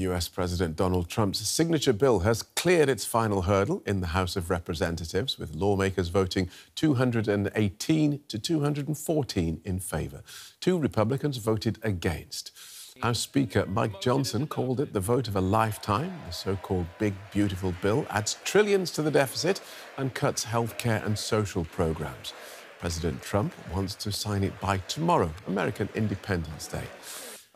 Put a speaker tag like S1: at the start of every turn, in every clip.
S1: US President Donald Trump's signature bill has cleared its final hurdle in the House of Representatives, with lawmakers voting 218 to 214 in favour. 2 Republicans voted against. House Speaker Mike Johnson called it the vote of a lifetime. The so-called Big Beautiful Bill adds trillions to the deficit and cuts healthcare and social programmes. President Trump wants to sign it by tomorrow, American Independence Day.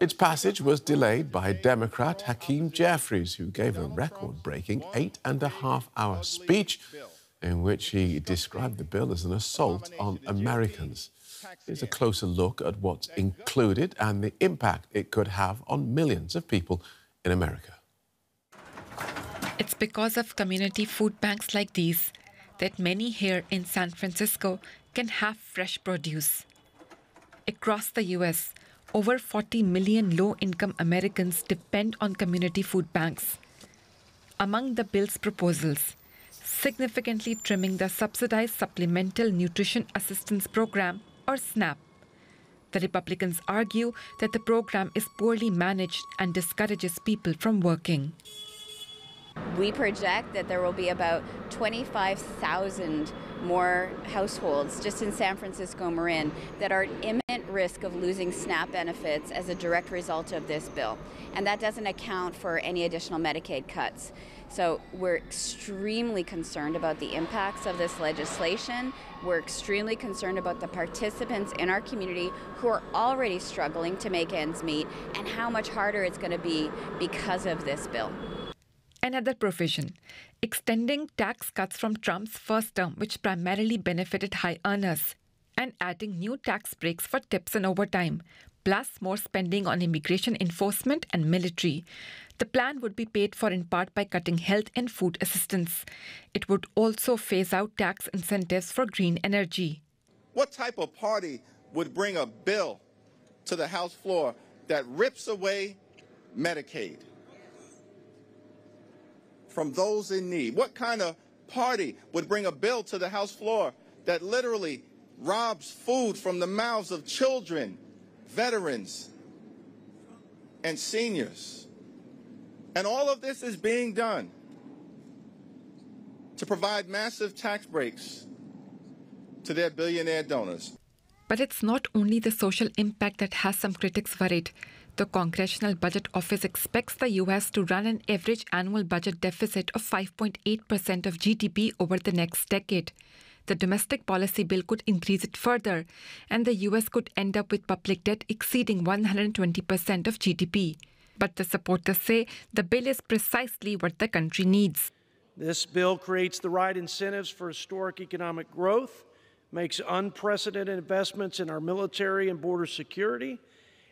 S1: Its passage was delayed by Democrat Hakeem Jeffries, who gave a record-breaking 8.5-hour speech in which he described the bill as an assault on Americans. Here's a closer look at what's included and the impact it could have on millions of people in America.
S2: It's because of community food banks like these that many here in San Francisco can have fresh produce. Across the U.S., over 40 million low-income Americans depend on community food banks. Among the bill's proposals, significantly trimming the Subsidized Supplemental Nutrition Assistance Program, or SNAP. The Republicans argue that the program is poorly managed and discourages people from working.
S3: We project that there will be about 25,000 more households just in San Francisco Marin that are at imminent risk of losing SNAP benefits as a direct result of this bill. And that doesn't account for any additional Medicaid cuts. So we're extremely concerned about the impacts of this legislation. We're extremely concerned about the participants in our community who are already struggling to make ends meet and how much harder it's going to be because of this bill.
S2: Another provision, extending tax cuts from Trump's first term, which primarily benefited high earners, and adding new tax breaks for tips and overtime, plus more spending on immigration enforcement and military. The plan would be paid for in part by cutting health and food assistance. It would also phase out tax incentives for green energy.
S4: What type of party would bring a bill to the House floor that rips away Medicaid from those in need? What kind of party would bring a bill to the House floor that literally robs food from the mouths of children, veterans, and seniors? And all of this is being done to provide massive tax breaks to their billionaire donors.
S2: But it's not only the social impact that has some critics worried. The Congressional Budget Office expects the U.S. to run an average annual budget deficit of 5.8% of GDP over the next decade. The domestic policy bill could increase it further, and the U.S. could end up with public debt exceeding 120% of GDP. But the supporters say the bill is precisely what the country needs.
S5: This bill creates the right incentives for historic economic growth, makes unprecedented investments in our military and border security,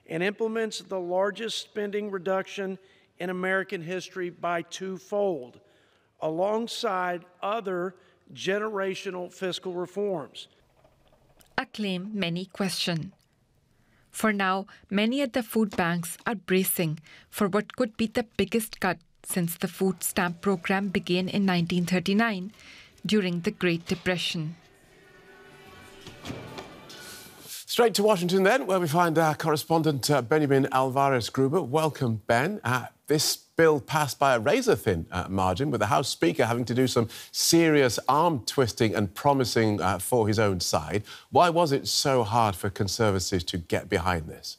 S5: and implements the largest spending reduction in American history by twofold, alongside other generational fiscal reforms.
S2: A claim many question. For now, many at the food banks are bracing for what could be the biggest cut since the food stamp program began in 1939 during the Great Depression.
S1: Straight to Washington then, where we find our correspondent Benjamin Alvarez-Gruber. Welcome, Ben. This bill passed by a razor-thin margin, with the House Speaker having to do some serious arm-twisting and promising for his own side. Why was it so hard for Conservatives to get behind this?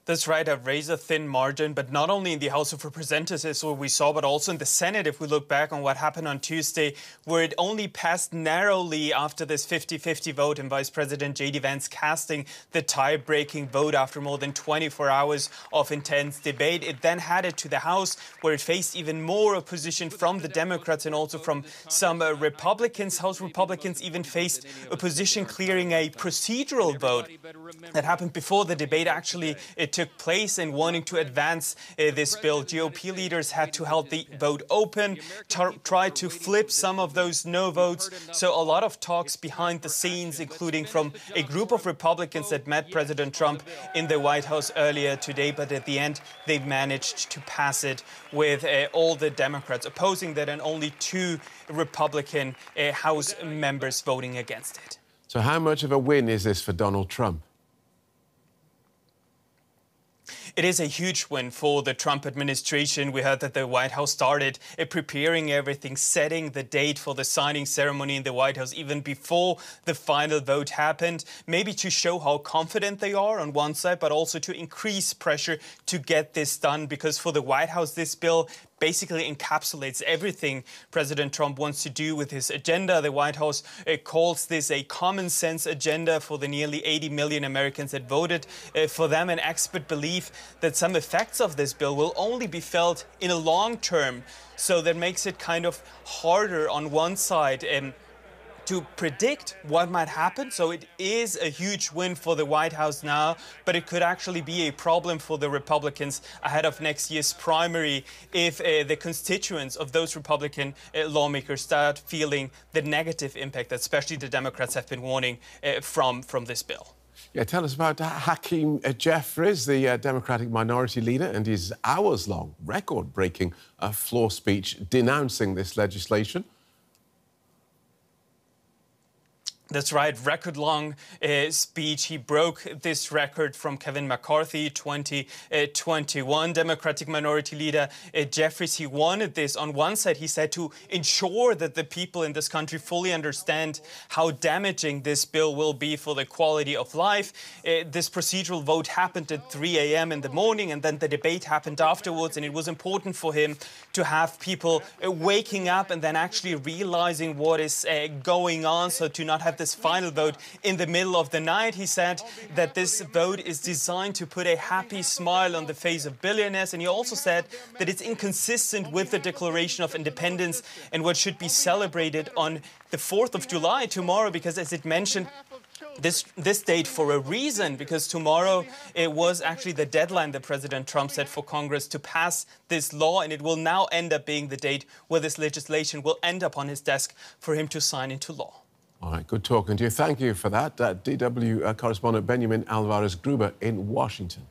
S6: That's right, a razor-thin margin, but not only in the House of Representatives, what we saw, but also in the Senate, if we look back on what happened on Tuesday, where it only passed narrowly after this 50-50 vote and Vice President J.D. Vance casting the tie-breaking vote after more than 24 hours of intense debate. It then had it to the House, where it faced even more opposition from the Democrats and also from some Republicans. House Republicans even faced opposition clearing a procedural vote that happened before the debate actually took place and wanting to advance this bill. GOP leaders had to hold the vote open, try to flip some of those no votes. So a lot of talks behind the scenes, including from a group of Republicans that met President Trump in the White House earlier today. But at the end, they managed to pass it with all the Democrats opposing that and only 2 Republican House members voting against it.
S1: So how much of a win is this for Donald Trump?
S6: It is a huge win for the Trump administration. We heard that the White House started preparing everything, setting the date for the signing ceremony in the White House even before the final vote happened, maybe to show how confident they are on one side, but also to increase pressure to get this done, because for the White House, this bill basically encapsulates everything President Trump wants to do with his agenda. The White House calls this a common sense agenda for the nearly 80 million Americans that voted for them. An expert belief that some effects of this bill will only be felt in a long term. So that makes it kind of harder on one side to predict what might happen. So it is a huge win for the White House now, but it could actually be a problem for the Republicans ahead of next year's primary if the constituents of those Republican lawmakers start feeling the negative impact that especially the Democrats have been warning from this bill.
S1: Yeah, tell us about Hakeem Jeffries, the Democratic minority leader, and his hours-long, record-breaking floor speech denouncing this legislation.
S6: That's right, record-long speech. He broke this record from Kevin McCarthy, 2021. Democratic Minority Leader Jeffries, he wanted this. On one side, he said to ensure that the people in this country fully understand how damaging this bill will be for the quality of life. This procedural vote happened at 3 a.m. in the morning, and then the debate happened afterwards. And it was important for him to have people waking up and then actually realizing what is going on, so to not have this final vote in the middle of the night. He said that this vote is designed to put a happy smile on the face of billionaires. And he also said that it's inconsistent with the Declaration of Independence and what should be celebrated on the 4th of July, tomorrow, because as it mentioned, this date for a reason, because tomorrow it was actually the deadline that President Trump set for Congress to pass this law, and it will now end up being the date where this legislation will end up on his desk for him to sign into law.
S1: All right, good talking to you. Thank you for that. DW correspondent Benjamin Alvarez-Gruber in Washington.